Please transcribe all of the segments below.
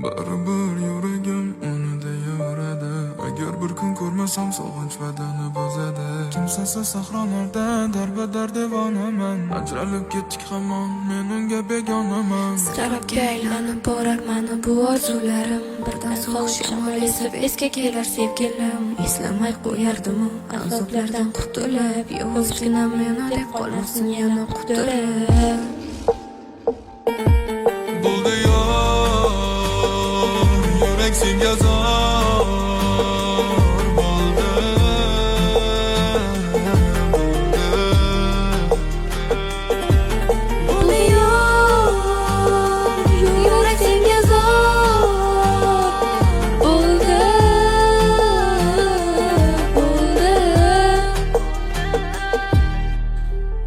Baribir yuragim uni deyaveradi. Agar bir kun ko'rmasam sog'inch badani bozadi. Kimsasiz sahrolarda darbadar devonaman. Ajralib ketdik hamon, men unga begonaman. Tarafga aylanib borar mana bu orzularim. Birdan sovuq shamol esib esga kelar sevgilim. Eslamay qo'yardim azoblardan qutulib. Yolg'izgina meni deb qolarsin yana qutulib. Bo'ldi yor, yurak senga zor bo'ldi. Bo'ldi yor, yurak senga zor bo'ldi.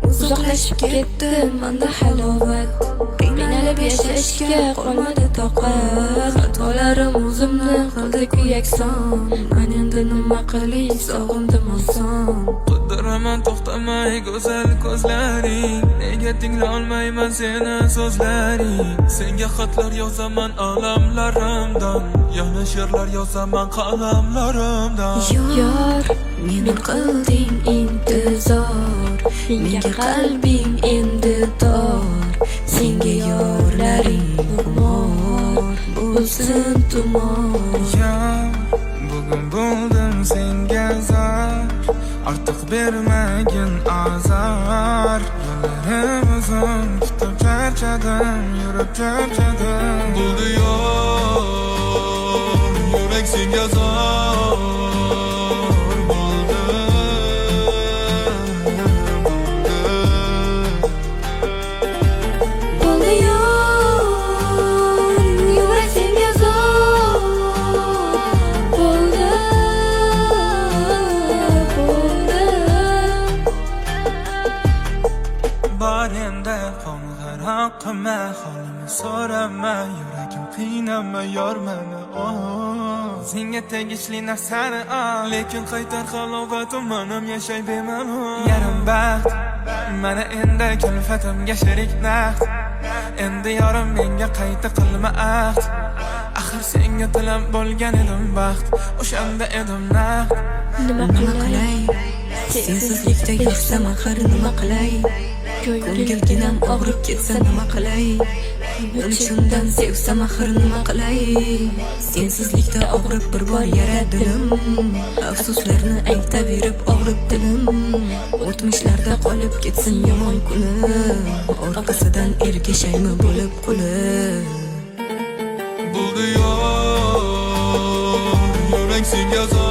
Uzoqlashib ketdi manda halovat. Qiynalib yashashga qolmadi toqat. Xatolarim o'zimni qildi kuyakson. Men endi nima qilay sog'indim oson. Qidiraman to'xtamay go'zal ko'zlaring. Nega tinglolmayman seni so'zlaring. Senga xatlar yozaman olamlarimdan. Yana she'rlar yozaman qalamlarimdan. Yor, meni qilding intizor. Menga qalbing endi tor. Senga yorlaring umor bo'lsin tumor. Ya bugun bo'ldim senga zor. Ortiq bermagin azor. Yo'llarim uzun kutib charchadim, yurib charchadim. Bo'ldi yor, yurak senga zor bo'ldi. Bo'ldi yor, yurak senga zor bo'ldi. Bor endi qo'ng'ir haqqima, holimni so'rama, yuragim qiynama, yormani senga tegishli narsani ol, lekin qaytar halovatim manam yashay bemalol. Yarim baxt mana endi kulfatimga sherik naqd. Endi yorim menga qayta qilma ahd. Axir senga tilab bo'lgan edim baxt, o'shanda edim naqd. Nima qilay? Sensizlikda yursam axir nima qilay? Ko'ngilginam og'rib ketsa nima qilay? Men shundan sevsam axir nima qilay? Sensizlikda og'rib bir bor yara dilim. Afsuslarni aytaverib og'rib dilim. O'tmishlarda qolib ketsin yomon kunim. Orqasidan ergashaymi bo'lib qulib. Bo'ldi yor, yurak senga zor